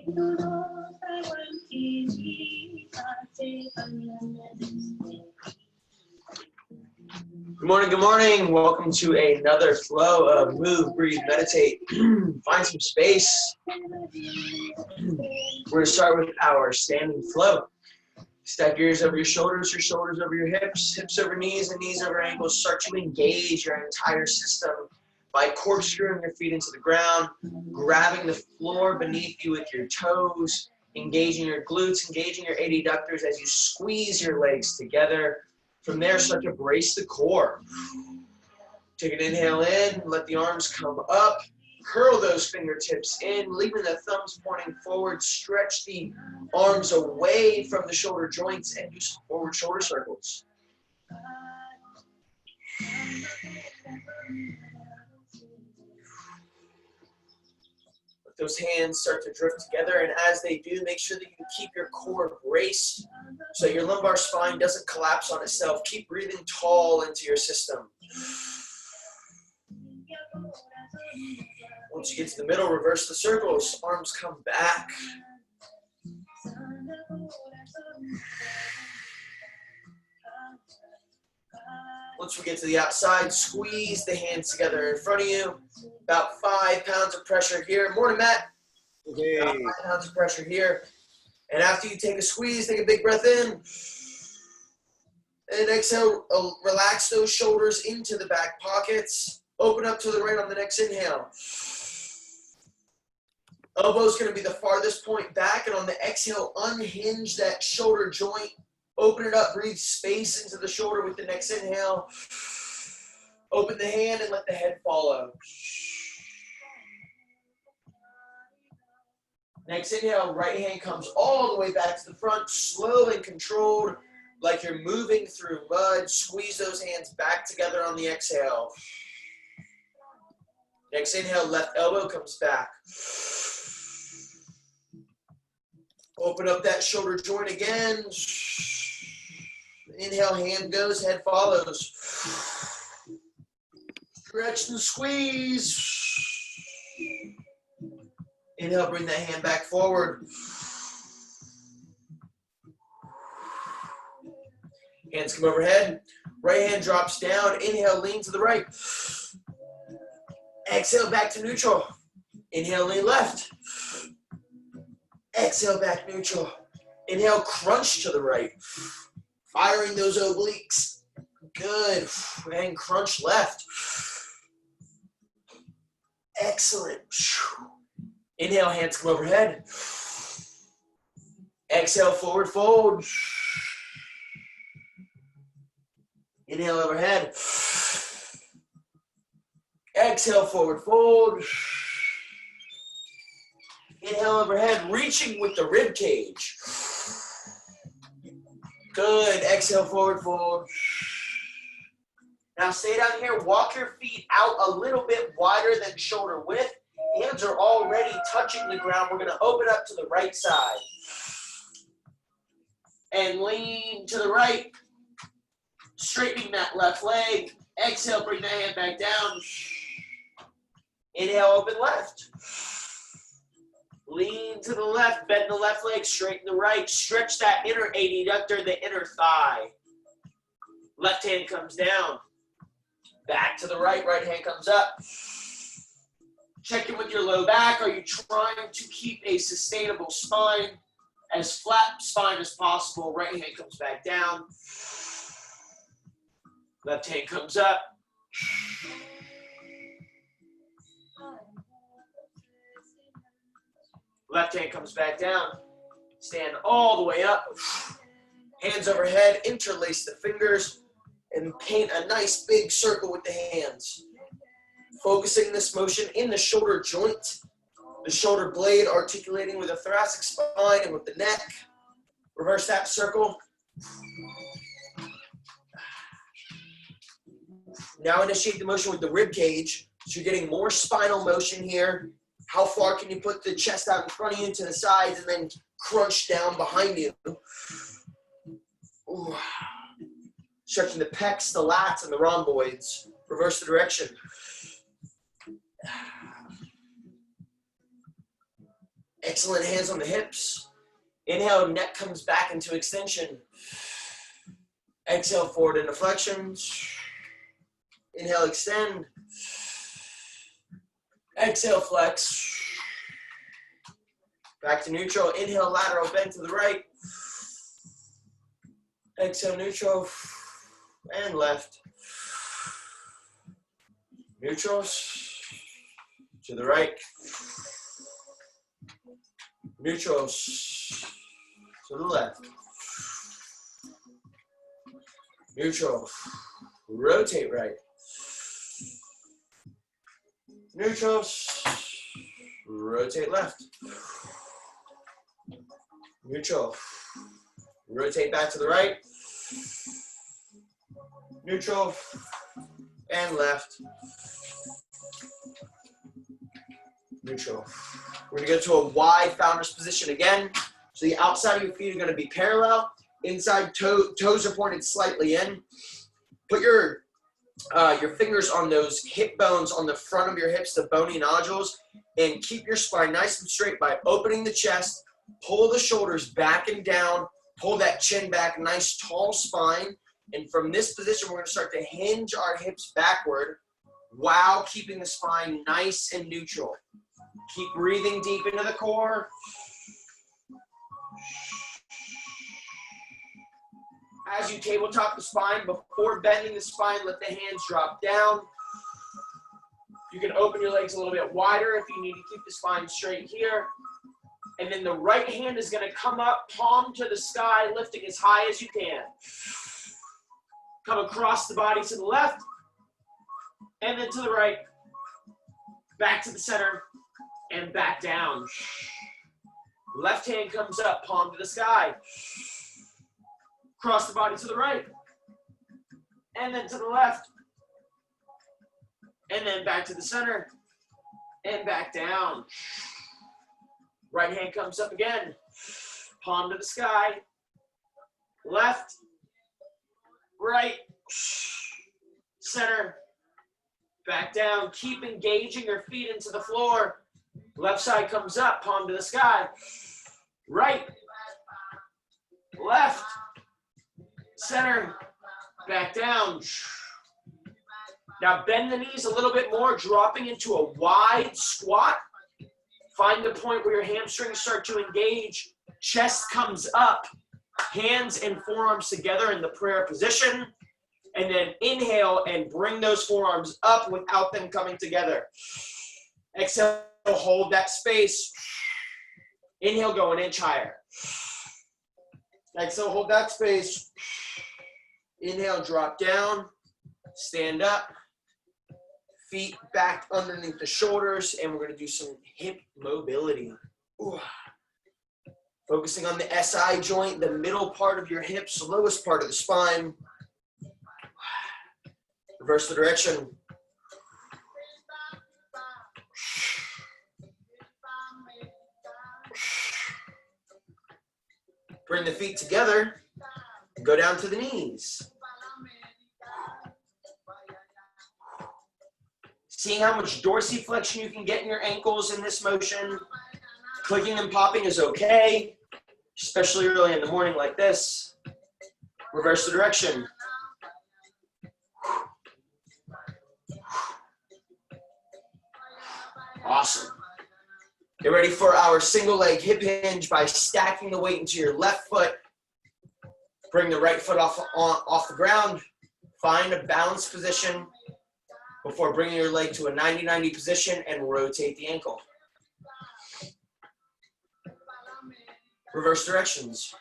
Good morning, good morning. Welcome to another flow of Move, Breathe, Meditate. Find some space. We're going to start with our standing flow. Stack your ears over your shoulders over your hips, hips over knees, and knees over ankles. Start to engage your entire system by corkscrewing your feet into the ground, grabbing the floor beneath you with your toes, engaging your glutes, engaging your adductors as you squeeze your legs together. From there, start to brace the core. Take an inhale in, let the arms come up, curl those fingertips in, leaving the thumbs pointing forward. Stretch the arms away from the shoulder joints and do some forward shoulder circles. Let those hands start to drift together, and as they do, make sure that you keep your core braced so your lumbar spine doesn't collapse on itself. Keep breathing tall into your system. Once you get to the middle, reverse the circles. Arms come back. Once we get to the outside, squeeze the hands together in front of you. About 5 pounds of pressure here. Morning, Matt. Okay. About 5 pounds of pressure here. And after you take a squeeze, take a big breath in. And exhale, relax those shoulders into the back pockets. Open up to the right on the next inhale. Elbow's going to be the farthest point back, and on the exhale, unhinge that shoulder joint. Open it up, breathe space into the shoulder with the next inhale. Open the hand and let the head follow. Next inhale, right hand comes all the way back to the front, slow and controlled, like you're moving through mud. Squeeze those hands back together on the exhale. Next inhale, left elbow comes back. Open up that shoulder joint again. Inhale, hand goes, head follows. Stretch and squeeze. Inhale, bring that hand back forward. Hands come overhead. Right hand drops down. Inhale, lean to the right. Exhale, back to neutral. Inhale, lean left. Exhale, back neutral. Inhale, crunch to the right. Firing those obliques. Good. And crunch left. Excellent. Inhale, hands come overhead. Exhale, forward fold. Inhale, overhead. Exhale, forward fold. Inhale, overhead, reaching with the rib cage. Good. Exhale, forward fold. Now stay down here. Walk your feet out a little bit wider than shoulder width. Hands are already touching the ground. We're going to open up to the right side. And lean to the right. Straightening that left leg. Exhale, bring the hand back down. Inhale, open left. Lean to the left, bend the left leg, straighten the right. Stretch that inner adductor, the inner thigh. Left hand comes down. Back to the right, right hand comes up. Check in with your low back. Are you trying to keep a sustainable spine? As flat spine as possible. Right hand comes back down. Left hand comes up. Left hand comes back down. Stand all the way up. Hands overhead, interlace the fingers, and paint a nice big circle with the hands. Focusing this motion in the shoulder joint, the shoulder blade articulating with the thoracic spine and with the neck. Reverse that circle. Now initiate the motion with the rib cage. So you're getting more spinal motion here. How far can you put the chest out in front of you to the sides and then crunch down behind you? Ooh. Stretching the pecs, the lats, and the rhomboids. Reverse the direction. Excellent, hands on the hips. Inhale, neck comes back into extension. Exhale, forward into flexion. Inhale, extend. Exhale, flex. Back to neutral. Inhale, lateral bend to the right. Exhale, neutral. And left. Neutral. To the right. Neutral. To the left. Neutral. Rotate right. Neutral. Rotate left. Neutral. Rotate back to the right. Neutral. And left. Neutral. We're going to go to a wide founder's position again. So the outside of your feet are going to be parallel. Inside toes are pointed slightly in. Put your fingers on those hip bones on the front of your hips, the bony nodules, and keep your spine nice and straight by opening the chest. Pull the shoulders back and down. Pull that chin back, nice tall spine. And from this position, we're going to start to hinge our hips backward while keeping the spine nice and neutral. Keep breathing deep into the core. As you tabletop the spine, before bending the spine, let the hands drop down. You can open your legs a little bit wider if you need to keep the spine straight here. And then the right hand is going to come up, palm to the sky, lifting as high as you can. Come across the body to the left, and then to the right. Back to the center, and back down. Left hand comes up, palm to the sky. Cross the body to the right, and then to the left, and then back to the center, and back down. Right hand comes up again, palm to the sky, left, right, center, back down. Keep engaging your feet into the floor. Left side comes up, palm to the sky, right, left, center, back down. Now bend the knees a little bit more, dropping into a wide squat. Find the point where your hamstrings start to engage. Chest comes up, hands and forearms together in the prayer position. And then inhale and bring those forearms up without them coming together. Exhale, hold that space. Inhale, go an inch higher. Exhale, hold that space. Inhale, drop down, stand up, feet back underneath the shoulders, and we're going to do some hip mobility. Ooh. Focusing on the SI joint, the middle part of your hips, the lowest part of the spine. Reverse the direction. Bring the feet together and go down to the knees. Seeing how much dorsiflexion you can get in your ankles in this motion. Clicking and popping is okay, especially early in the morning like this. Reverse the direction. Awesome. Get ready for our single leg hip hinge by stacking the weight into your left foot. Bring the right foot off the ground. Find a balanced position before bringing your leg to a 90-90 position and rotate the ankle. Reverse directions.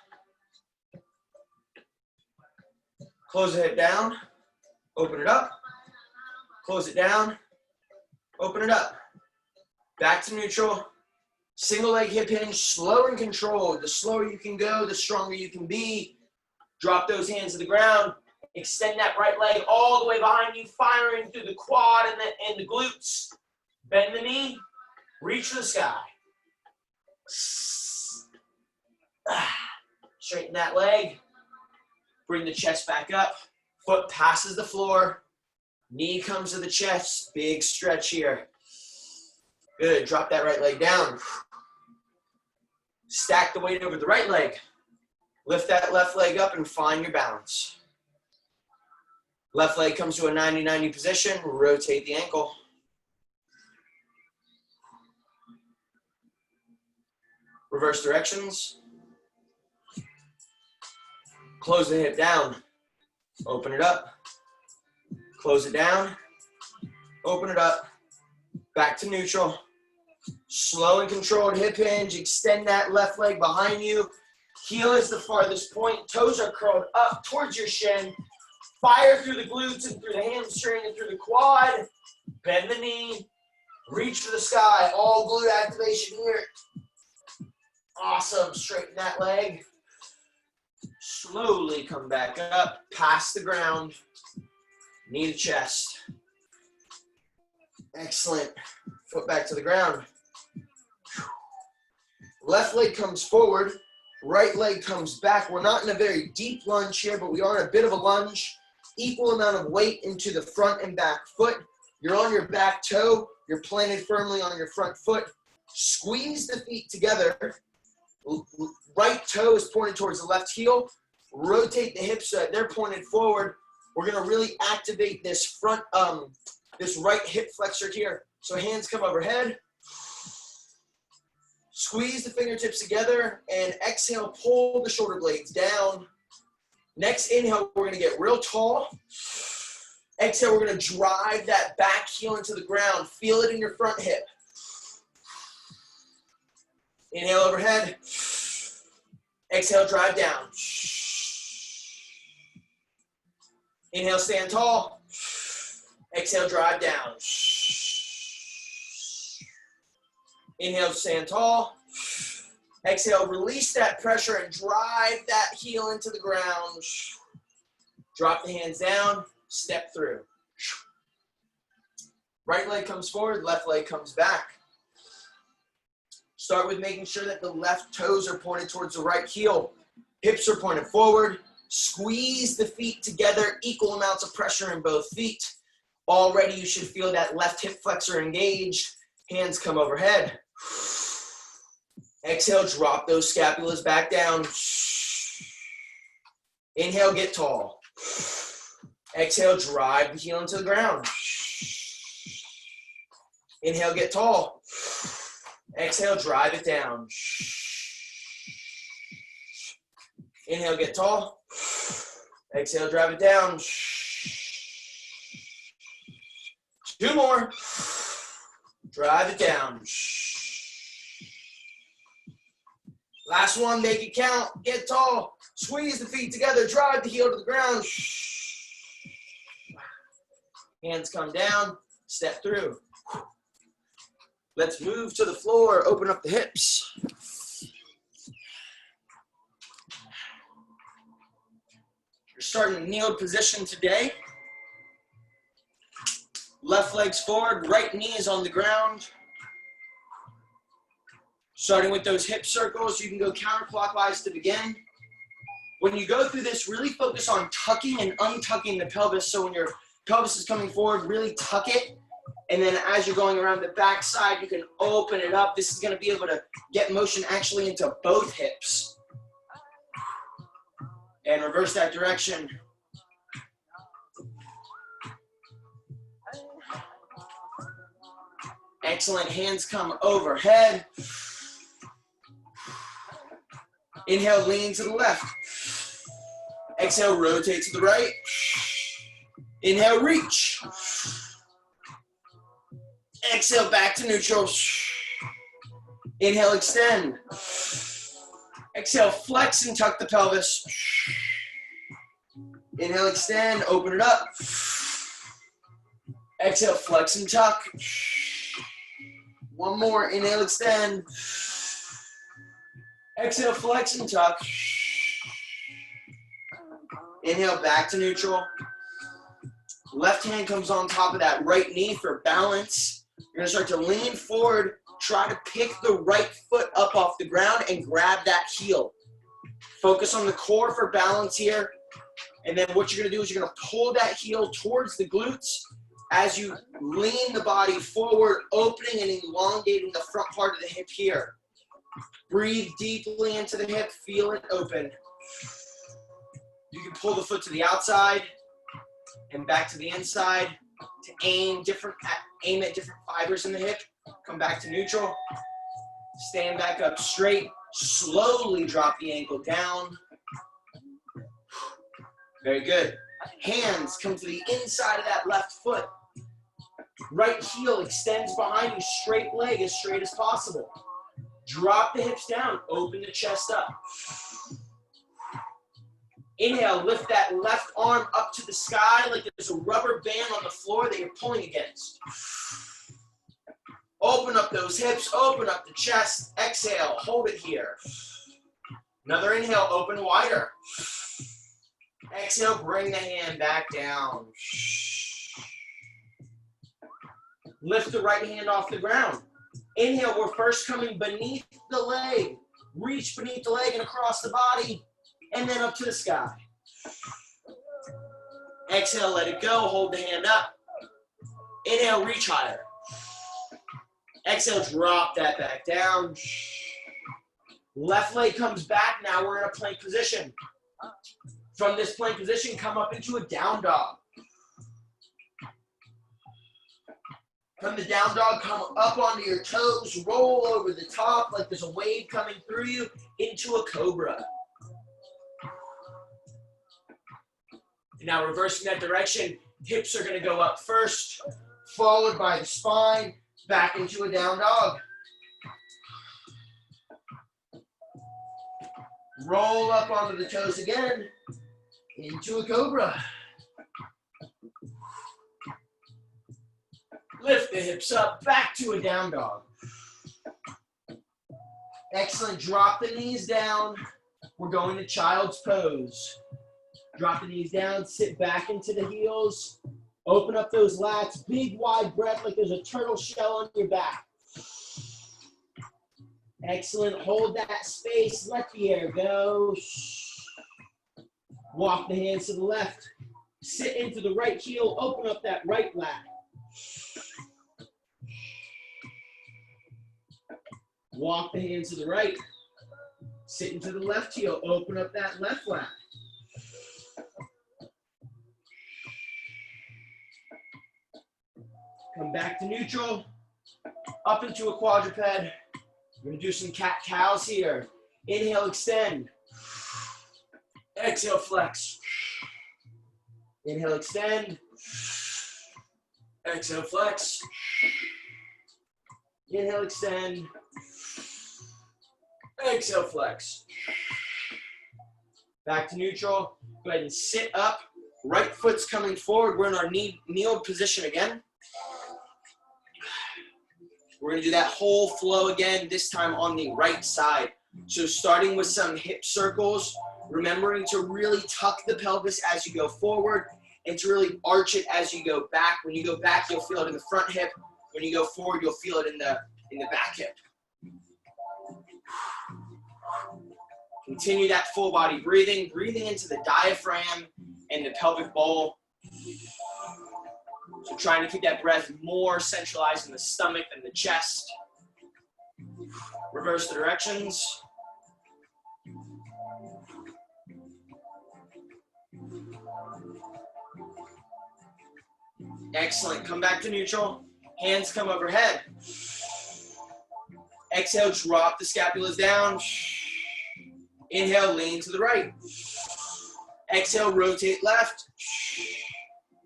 Close the hip down, open it up, close it down, open it up. Back to neutral. Single leg hip hinge, slow and controlled. The slower you can go, the stronger you can be. Drop those hands to the ground. Extend that right leg all the way behind you, firing through the quad and the glutes. Bend the knee, reach for the sky. Straighten that leg. Bring the chest back up. Foot passes the floor. Knee comes to the chest. Big stretch here. Good. Drop that right leg down. Stack the weight over the right leg. Lift that left leg up and find your balance. Left leg comes to a 90-90 position. Rotate the ankle. Reverse directions. Close the hip down. Open it up. Close it down. Open it up. Back to neutral. Slow and controlled hip hinge. Extend that left leg behind you. Heel is the farthest point. Toes are curled up towards your shin. Fire through the glutes and through the hamstring and through the quad. Bend the knee. Reach for the sky. All glute activation here. Awesome. Straighten that leg. Slowly come back up. Past the ground. Knee to chest. Excellent. Foot back to the ground. Left leg comes forward. Right leg comes back. We're not in a very deep lunge here, but we are in a bit of a lunge. Equal amount of weight into the front and back foot. You're on your back toe. You're planted firmly on your front foot. Squeeze the feet together. Right toe is pointed towards the left heel. Rotate the hips so that they're pointed forward. We're going to really activate this front, this right hip flexor here. So hands come overhead. Squeeze the fingertips together and exhale, pull the shoulder blades down. Next inhale, we're going to get real tall. Exhale, we're going to drive that back heel into the ground. Feel it in your front hip. Inhale overhead. Exhale, drive down. Inhale, stand tall. Exhale, drive down. Inhale, stand tall. Exhale, release that pressure and drive that heel into the ground. Drop the hands down, step through. Right leg comes forward, left leg comes back. Start with making sure that the left toes are pointed towards the right heel. Hips are pointed forward. Squeeze the feet together, equal amounts of pressure in both feet. Already you should feel that left hip flexor engaged. Hands come overhead. Exhale, drop those scapulas back down. Inhale, get tall. Exhale, drive the heel into the ground. Inhale, get tall. Exhale, drive it down. Inhale, get tall. Exhale, drive it down. 2 more. Drive it down. Last one, make it count. Get tall. Squeeze the feet together. Drive the heel to the ground. Hands come down. Step through. Let's move to the floor. Open up the hips. You're starting kneeled position today. Left leg's forward, right knee is on the ground. Starting with those hip circles, you can go counterclockwise to begin. When you go through this, really focus on tucking and untucking the pelvis. So when your pelvis is coming forward, really tuck it. And then as you're going around the back side, you can open it up. This is going to be able to get motion actually into both hips. And reverse that direction. Excellent. Hands come overhead. Inhale, lean to the left. Exhale, rotate to the right. Inhale, reach. Exhale, back to neutral. Inhale, extend. Exhale, flex and tuck the pelvis. Inhale, extend, open it up. Exhale, flex and tuck. One more, inhale, extend. Exhale, flex and tuck. Inhale, back to neutral. Left hand comes on top of that right knee for balance. You're gonna start to lean forward, try to pick the right foot up off the ground and grab that heel. Focus on the core for balance here. And then what you're gonna do is you're gonna pull that heel towards the glutes as you lean the body forward, opening and elongating the front part of the hip here. Breathe deeply into the hip, feel it open. You can pull the foot to the outside and back to the inside to aim at different fibers in the hip. Come back to neutral. Stand back up straight. Slowly drop the ankle down. Very good. Hands come to the inside of that left foot. Right heel extends behind you, straight leg as straight as possible. Drop the hips down, open the chest up. Inhale, lift that left arm up to the sky like there's a rubber band on the floor that you're pulling against. Open up those hips, open up the chest. Exhale, hold it here. Another inhale, open wider. Exhale, bring the hand back down. Lift the right hand off the ground. Inhale, we're first coming beneath the leg. Reach beneath the leg and across the body, and then up to the sky. Exhale, let it go, hold the hand up. Inhale, reach higher. Exhale, drop that back down. Left leg comes back, now we're in a plank position. From this plank position, come up into a down dog. From the down dog, come up onto your toes, roll over the top like there's a wave coming through you into a cobra. Now reversing that direction, hips are gonna go up first, followed by the spine, back into a down dog. Roll up onto the toes again, into a cobra. Lift the hips up, back to a down dog. Excellent, drop the knees down. We're going to child's pose. Drop the knees down, sit back into the heels. Open up those lats, big wide breath like there's a turtle shell on your back. Excellent, hold that space, let the air go. Walk the hands to the left. Sit into the right heel, open up that right lat. Walk the hands to the right. Sit into the left heel, open up that left lat. Come back to neutral, up into a quadruped. We're gonna do some cat-cows here. Inhale, extend. Exhale, flex. Inhale, extend. Exhale, flex. Inhale, extend. Exhale, flex. Back to neutral. Go ahead and sit up. Right foot's coming forward. We're in our kneel position again. We're gonna do that whole flow again, this time on the right side. So starting with some hip circles, remembering to really tuck the pelvis as you go forward and to really arch it as you go back. When you go back, you'll feel it in the front hip. When you go forward, you'll feel it in the back hip. Continue that full body breathing, breathing into the diaphragm and the pelvic bowl. So trying to keep that breath more centralized in the stomach than the chest. Reverse the directions. Excellent, come back to neutral. Hands come overhead. Exhale, drop the scapulas down. Inhale, lean to the right. Exhale, rotate left.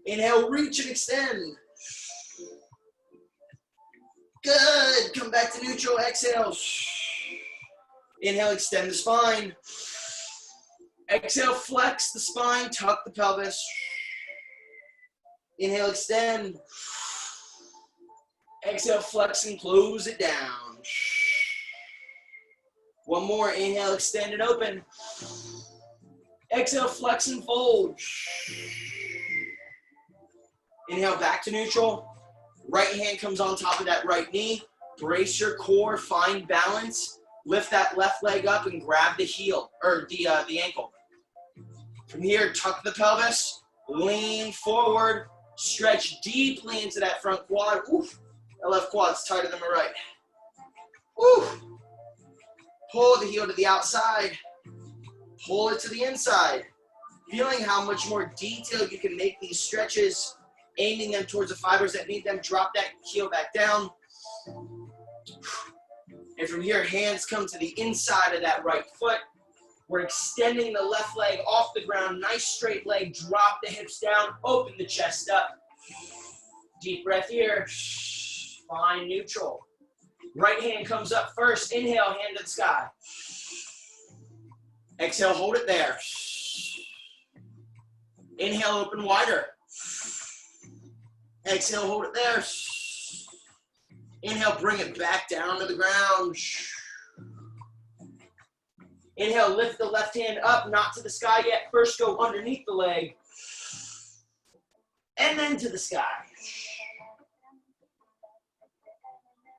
Inhale, reach and extend. Good, come back to neutral, exhale. Inhale, extend the spine. Exhale, flex the spine, tuck the pelvis. Inhale, extend. Exhale, flex and close it down. One more, inhale, extend and open. Exhale, flex and fold. Inhale, back to neutral. Right hand comes on top of that right knee. Brace your core, find balance. Lift that left leg up and grab the heel, or the ankle. From here, tuck the pelvis, lean forward, stretch deeply into that front quad. Oof, that left quad's tighter than the right. Oof. Pull the heel to the outside. Pull it to the inside. Feeling how much more detailed you can make these stretches, aiming them towards the fibers that need them. Drop that heel back down. And from here, hands come to the inside of that right foot. We're extending the left leg off the ground. Nice straight leg. Drop the hips down. Open the chest up. Deep breath here. Find neutral. Right hand comes up first. Inhale, hand to the sky. Exhale, hold it there. Inhale, open wider. Exhale, hold it there. Inhale, bring it back down to the ground. Inhale, lift the left hand up, not to the sky yet. First, go underneath the leg. And then to the sky.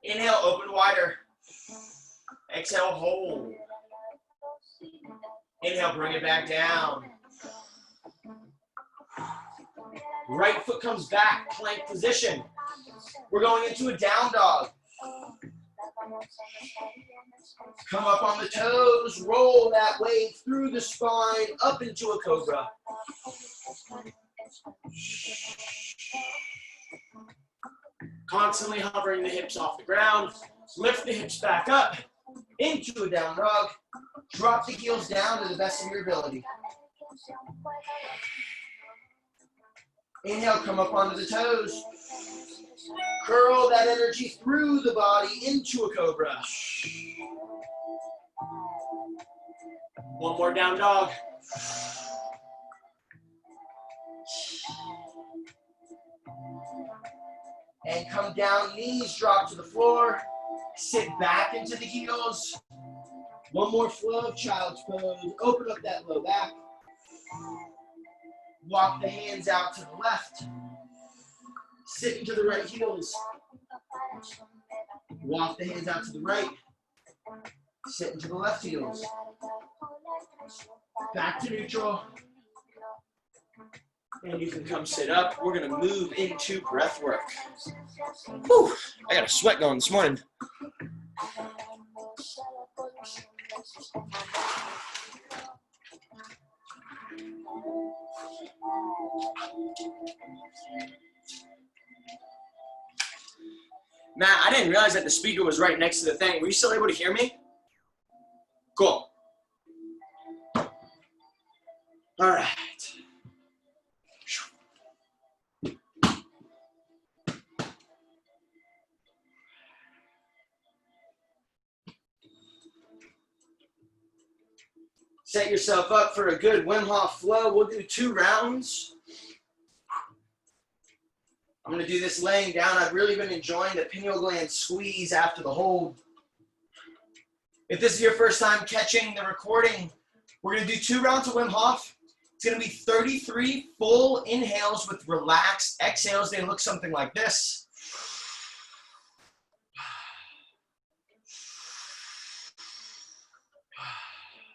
Inhale, open wider. Exhale, hold. Inhale, bring it back down. Right foot comes back, plank position. We're going into a down dog. Come up on the toes, roll that weight through the spine, up into a cobra. Constantly hovering the hips off the ground. Lift the hips back up into a down dog. Drop the heels down to the best of your ability. Inhale, come up onto the toes. Curl that energy through the body into a cobra. One more down dog. And come down, knees drop to the floor. Sit back into the heels. One more flow of child's pose. Open up that low back. Walk the hands out to the left. Sit into the right heels. Walk the hands out to the right. Sit into the left heels. Back to neutral. And you can come sit up. We're gonna move into breath work. Whew, I got a sweat going this morning. Matt, I didn't realize that the speaker was right next to the thing. Were you still able to hear me? Cool. All right. Set yourself up for a good Wim Hof flow. We'll do 2 rounds. I'm going to do this laying down. I've really been enjoying the pineal gland squeeze after the hold. If this is your first time catching the recording, we're going to do 2 rounds of Wim Hof. It's going to be 33 full inhales with relaxed exhales. They look something like this.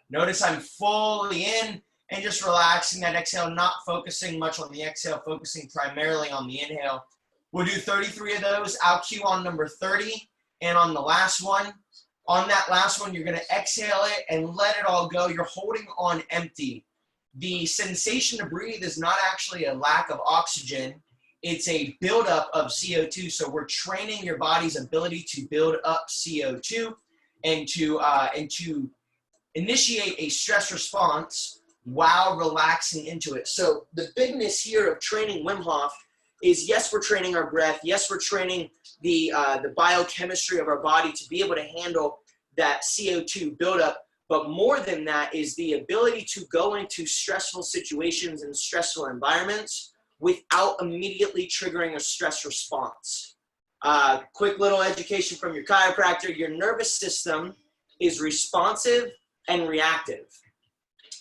Notice I'm fully in and just relaxing that exhale, not focusing much on the exhale, focusing primarily on the inhale. We'll do 33 of those. I'll cue on number 30 and on the last one. On that last one, you're going to exhale it and let it all go. You're holding on empty. The sensation to breathe is not actually a lack of oxygen. It's a buildup of CO2. So we're training your body's ability to build up CO2 and to initiate a stress response while relaxing into it. So the bigness here of training Wim Hof is, yes, we're training our breath. Yes, we're training the biochemistry of our body to be able to handle that CO2 buildup. But more than that is the ability to go into stressful situations and stressful environments without immediately triggering a stress response. Quick little education from your chiropractor. Your nervous system is responsive and reactive.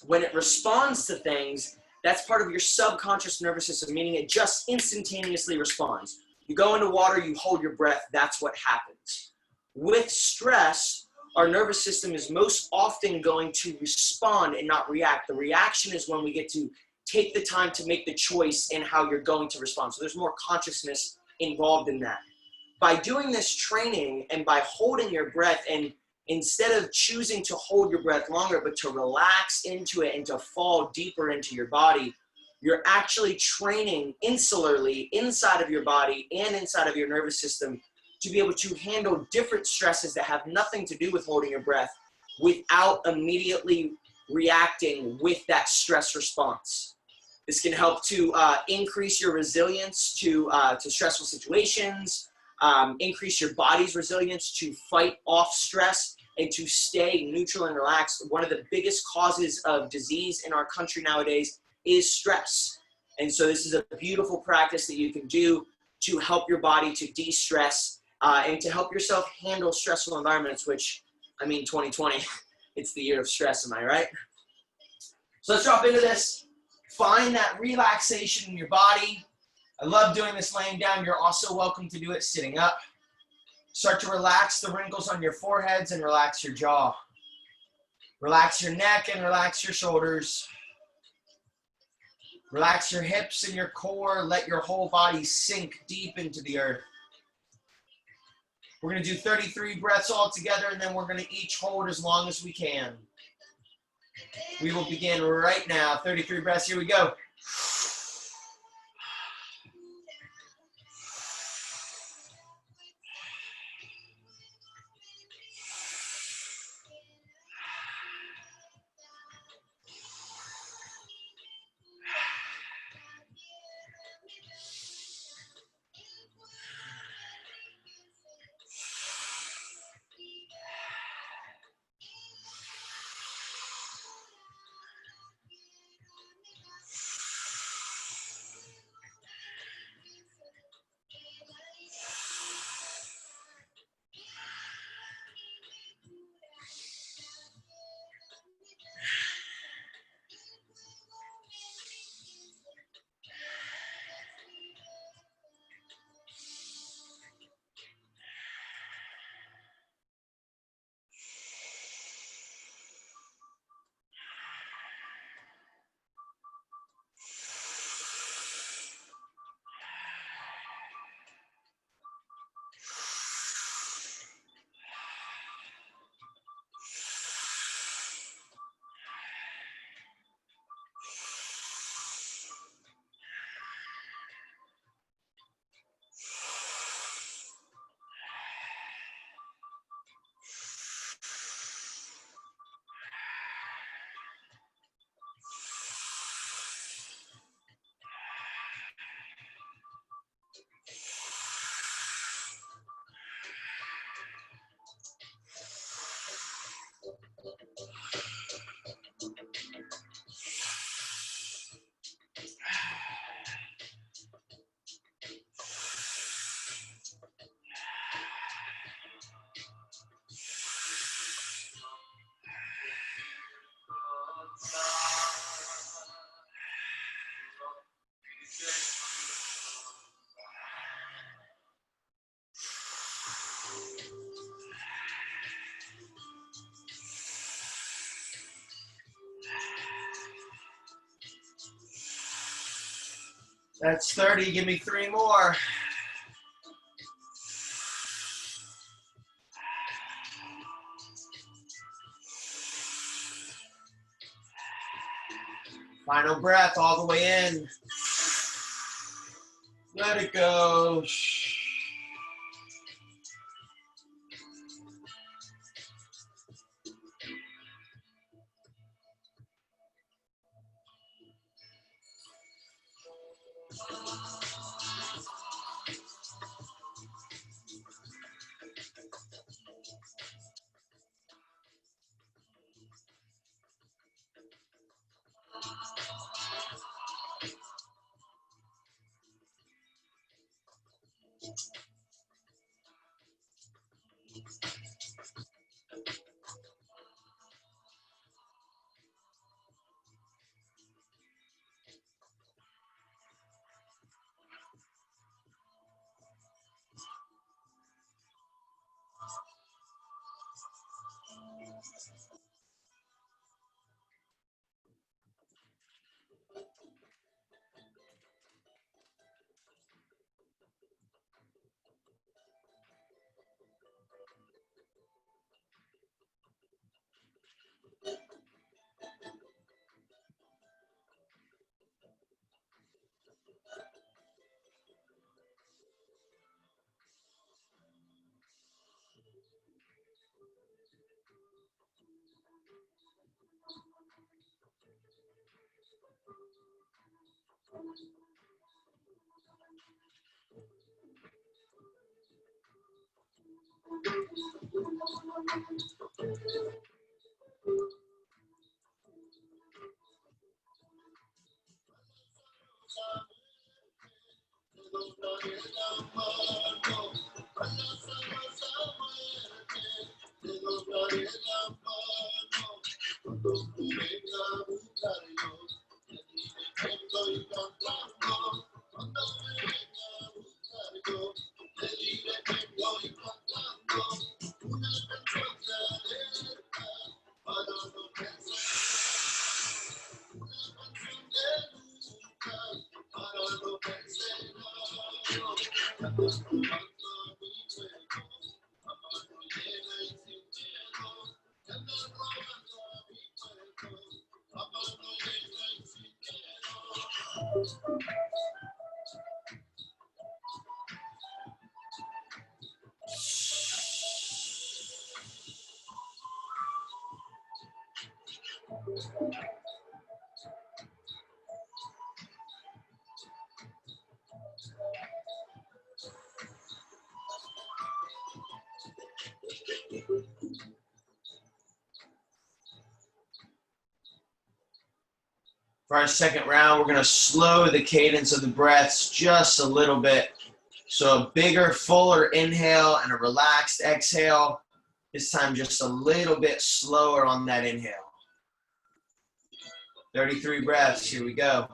When it responds to things, that's part of your subconscious nervous system, meaning it just instantaneously responds. You go into water, you hold your breath, that's what happens. With stress, our nervous system is most often going to respond and not react. The reaction is when we get to take the time to make the choice in how you're going to respond. So there's more consciousness involved in that. By doing this training and by holding your breath and instead of choosing to hold your breath longer, but to relax into it and to fall deeper into your body, you're actually training insularly inside of your body and inside of your nervous system to be able to handle different stresses that have nothing to do with holding your breath without immediately reacting with that stress response. This can help to increase your resilience to stressful situations, increase your body's resilience to fight off stress and to stay neutral and relaxed. One of the biggest causes of disease in our country nowadays is stress. And so this is a beautiful practice that you can do to help your body to de-stress and to help yourself handle stressful environments, which, I mean, 2020, it's the year of stress, am I right? So let's drop into this. Find that relaxation in your body. I love doing this laying down. You're also welcome to do it sitting up. Start to relax the wrinkles on your foreheads and relax your jaw. Relax your neck and relax your shoulders. Relax your hips and your core. Let your whole body sink deep into the earth. We're going to do 33 breaths all together, and then we're going to each hold as long as we can. We will begin right now. 33 breaths. Here we go. That's 30. Give me 3 more. Final breath all the way in. Let it go. For our second round, we're going to slow the cadence of the breaths just a little bit. So a bigger, fuller inhale and a relaxed exhale. This time just a little bit slower on that inhale. 33 breaths, here we go.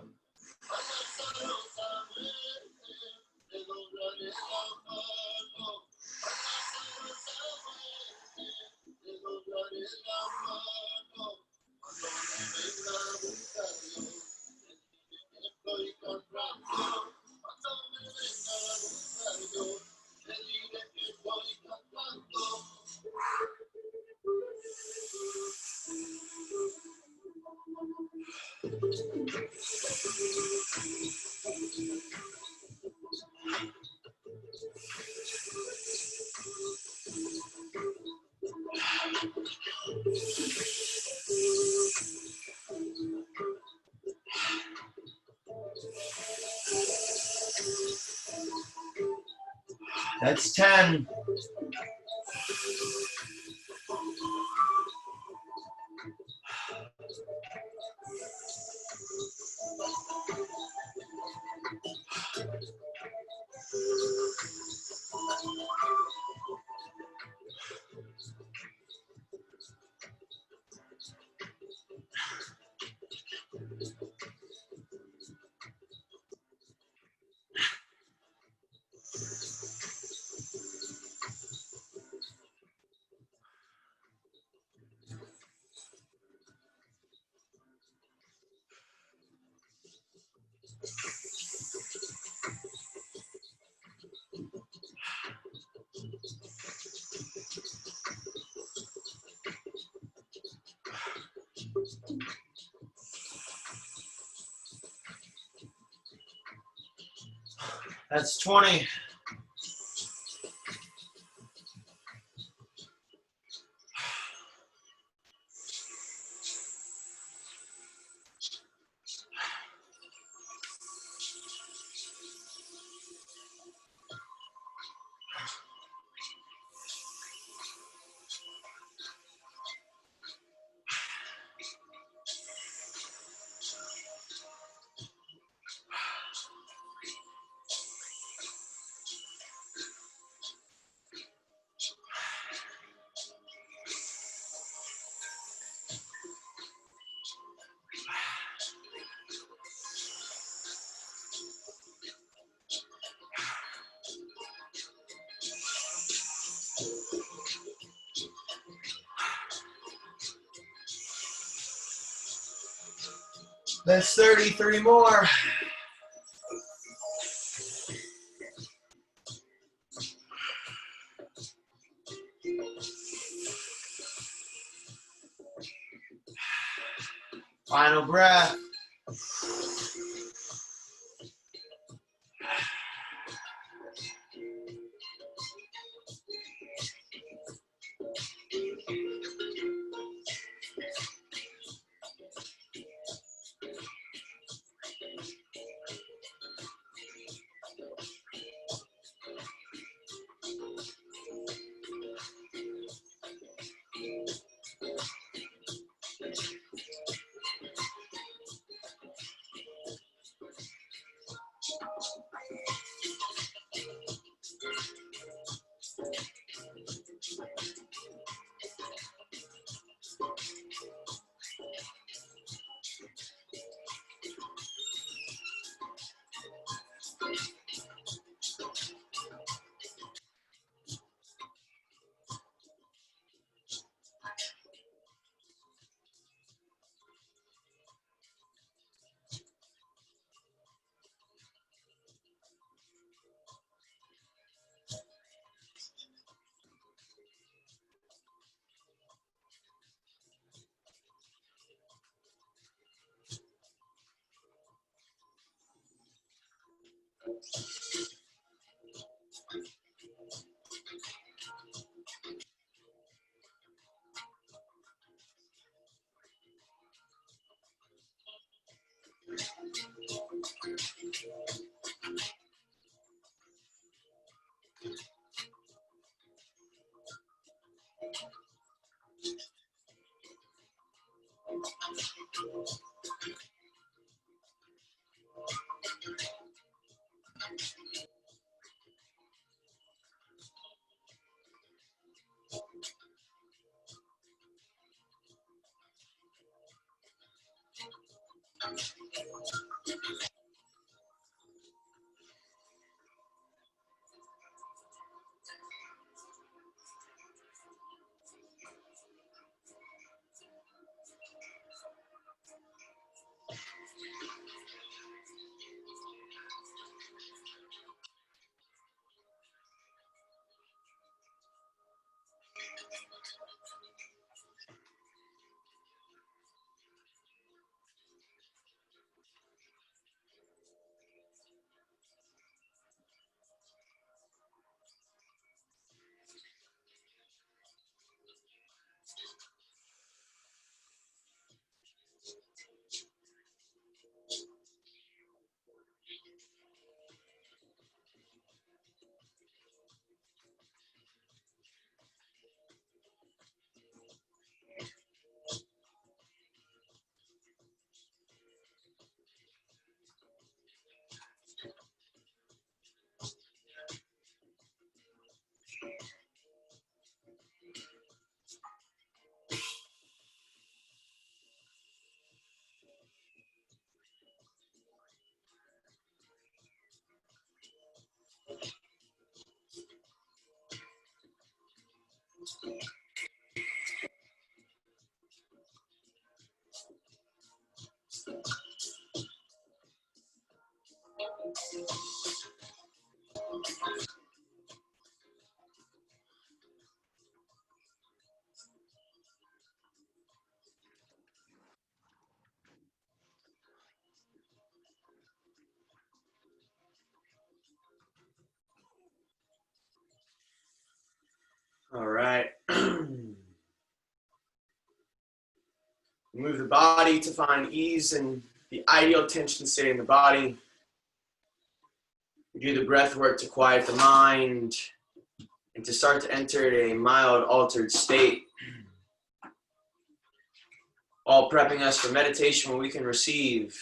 That's 10. That's 20. That's 33 more. Final breath. All right. Move the body to find ease and the ideal tension state in the body. We do the breath work to quiet the mind and to start to enter a mild altered state. All prepping us for meditation where we can receive.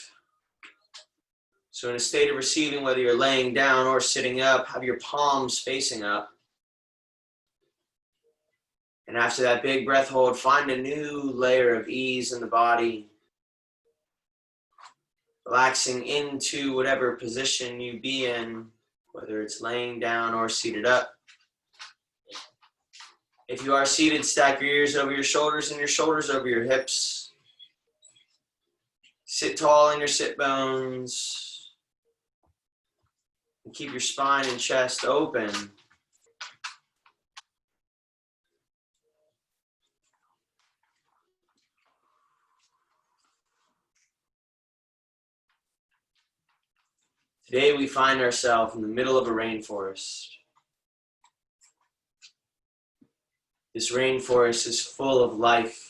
So in a state of receiving, whether you're laying down or sitting up, have your palms facing up. And after that big breath hold, find a new layer of ease in the body. Relaxing into whatever position you be in, whether it's laying down or seated up. If you are seated, stack your ears over your shoulders and your shoulders over your hips. Sit tall in your sit bones. And keep your spine and chest open. Today we find ourselves in the middle of a rainforest. This rainforest is full of life.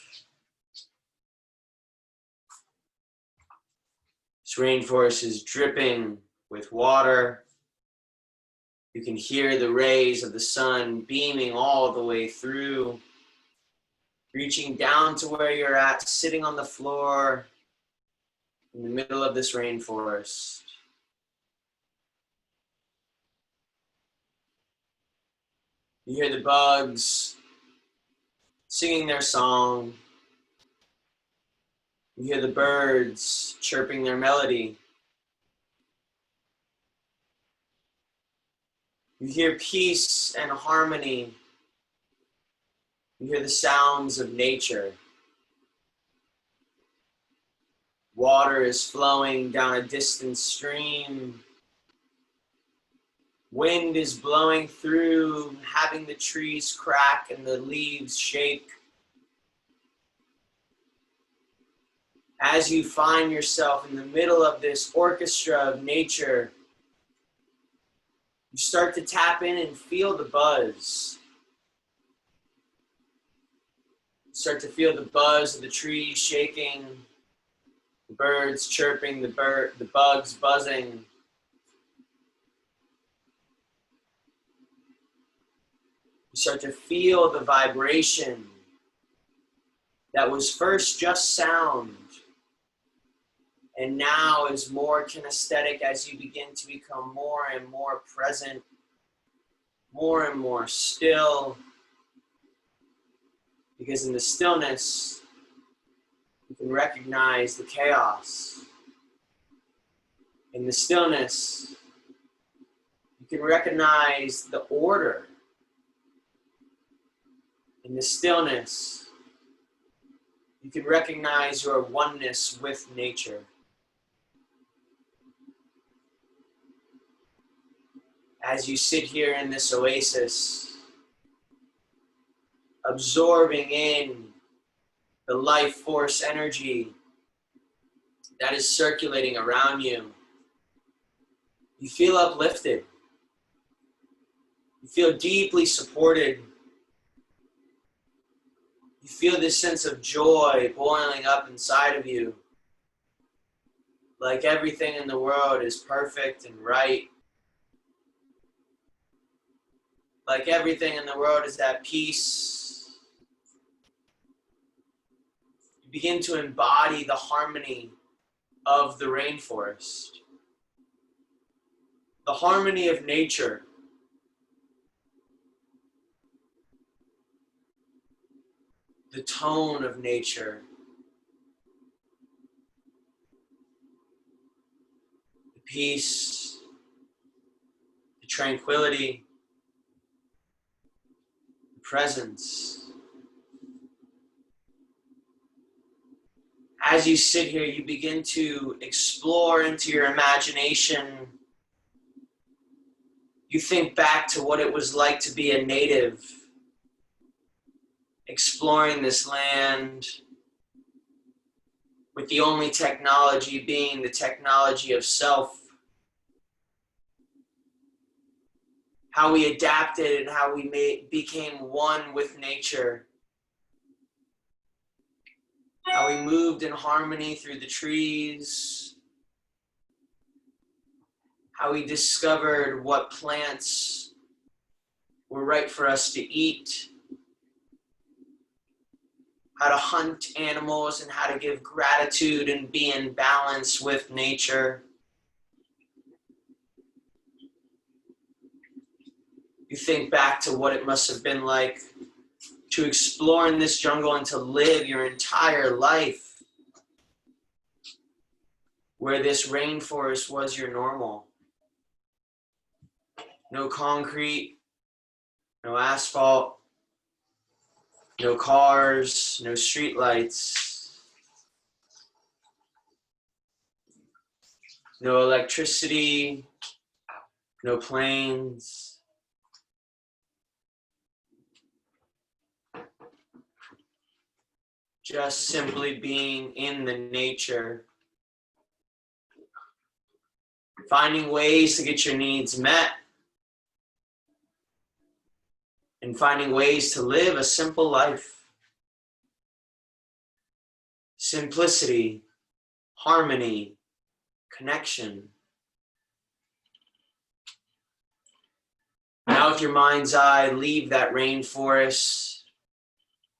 This rainforest is dripping with water. You can hear the rays of the sun beaming all the way through, reaching down to where you're at, sitting on the floor in the middle of this rainforest. You hear the bugs singing their song. You hear the birds chirping their melody. You hear peace and harmony. You hear the sounds of nature. Water is flowing down a distant stream. Wind is blowing through, having the trees crack and the leaves shake. As you find yourself in the middle of this orchestra of nature, you start to tap in and feel the buzz. You start to feel the buzz of the trees shaking, the birds chirping, the bugs buzzing. You start to feel the vibration that was first just sound and now is more kinesthetic as you begin to become more and more present, more and more still, because in the stillness, you can recognize the chaos. In the stillness, you can recognize the order. In the stillness, you can recognize your oneness with nature. As you sit here in this oasis, absorbing in the life force energy that is circulating around you, you feel uplifted. You feel deeply supported. You feel this sense of joy boiling up inside of you, like everything in the world is perfect and right. Like everything in the world is at peace. You begin to embody the harmony of the rainforest, the harmony of nature. The tone of nature, the peace, the tranquility, the presence. As you sit here, you begin to explore into your imagination. You think back to what it was like to be a native, exploring this land with the only technology being the technology of self. How we adapted and how we became one with nature. How we moved in harmony through the trees. How we discovered what plants were right for us to eat. How to hunt animals and how to give gratitude and be in balance with nature. You think back to what it must have been like to explore in this jungle and to live your entire life where this rainforest was your normal. No concrete, no asphalt, no cars, no streetlights, no electricity, no planes. Just simply being in the nature, finding ways to get your needs met, and finding ways to live a simple life. Simplicity, harmony, connection. Now with your mind's eye, leave that rainforest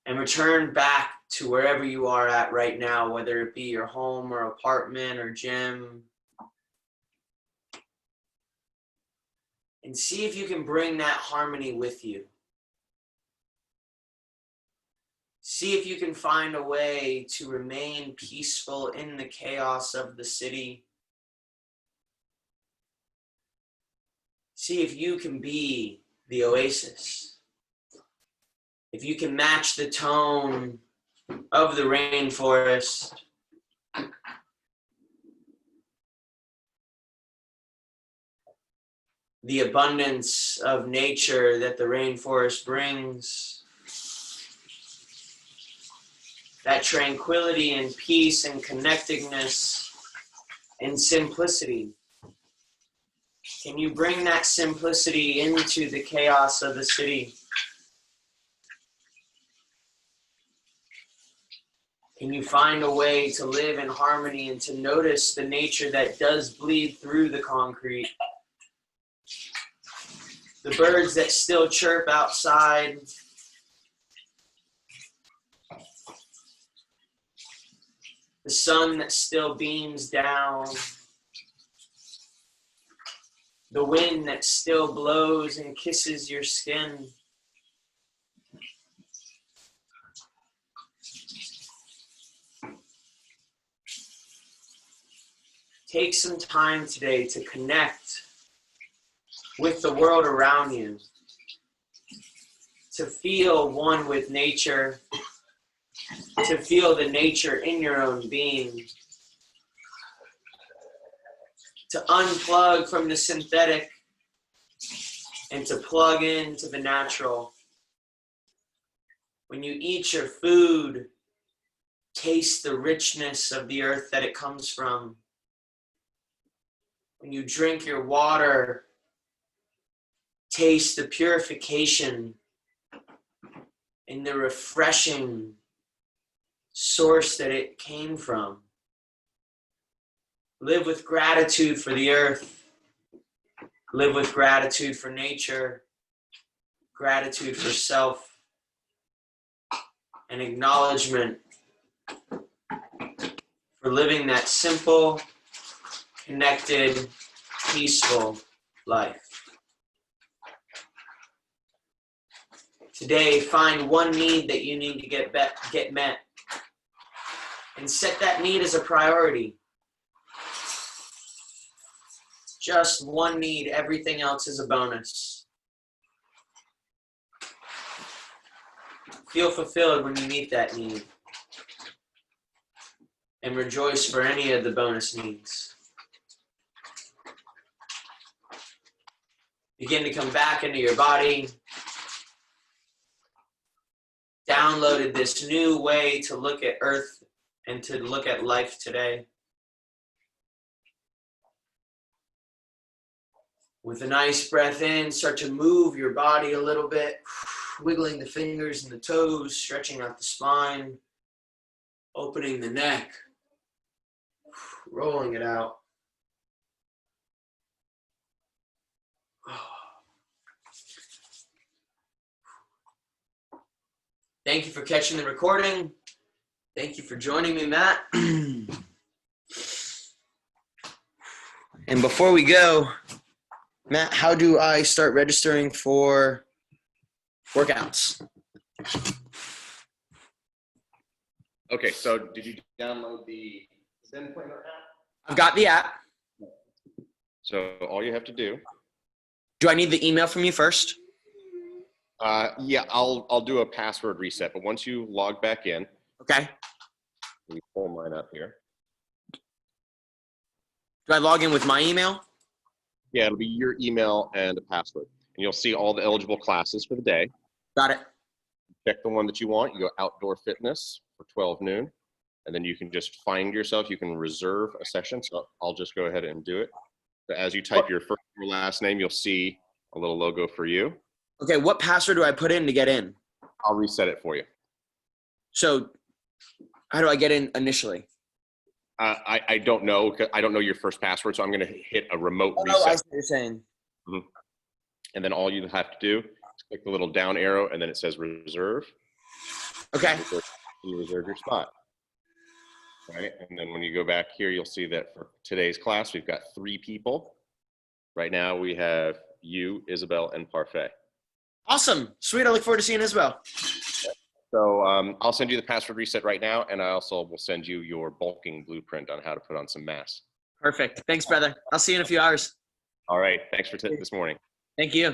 and return back to wherever you are at right now, whether it be your home or apartment or gym. And see if you can bring that harmony with you. See if you can find a way to remain peaceful in the chaos of the city. See if you can be the oasis. If you can match the tone of the rainforest. The abundance of nature that the rainforest brings. That tranquility and peace and connectedness and simplicity. Can you bring that simplicity into the chaos of the city? Can you find a way to live in harmony and to notice the nature that does bleed through the concrete? The birds that still chirp outside. The sun that still beams down. The wind that still blows and kisses your skin. Take some time today to connect with the world around you, to feel one with nature, to feel the nature in your own being, to unplug from the synthetic and to plug into the natural. When you eat your food, taste the richness of the earth that it comes from. When you drink your water, taste the purification and the refreshing source that it came from. Live with gratitude for the earth. Live with gratitude for nature, gratitude for self, and acknowledgement for living that simple, connected, peaceful life. Today, find one need that you need to get met, and set that need as a priority. Just one need, everything else is a bonus. Feel fulfilled when you meet that need, and rejoice for any of the bonus needs. Begin to come back into your body. Downloaded this new way to look at Earth and to look at life today. With a nice breath in, start to move your body a little bit, wiggling the fingers and the toes, stretching out the spine, opening the neck, rolling it out. Thank you for catching the recording. Thank you for joining me, Matt. And before we go, Matt, how do I start registering for workouts? Okay, so did you download the Zen Planner app? I've got the app. So all you have to do. Do I need the email from you first? Yeah, I'll do a password reset, but once you log back in, Okay. let me pull mine up here. Do I log in with my email? Yeah, it'll be your email and a password. And you'll see all the eligible classes for the day. Got it. Check the one that you want. You go outdoor fitness for 12 noon. And then you can just find yourself. You can reserve a session. So I'll just go ahead and do it. So as you type your first or last name, you'll see a little logo for you. Okay, what password do I put in to get in? I'll reset it for you. So how do I get in initially? I don't know. I don't know your first password, so I'm going to hit a remote reset. Oh, I see what you're saying. Mm-hmm. And then all you have to do is click the little down arrow, and then it says reserve. Okay. You reserve your spot. Right? And then when you go back here, you'll see that for today's class, we've got 3 people. Right now, we have you, Isabel, and Parfait. Awesome. Sweet. I look forward to seeing Isabel. So I'll send you the password reset right now, and I also will send you your bulking blueprint on how to put on some mass. Perfect. Thanks, brother. I'll see you in a few hours. All right. Thanks for this morning. Thank you.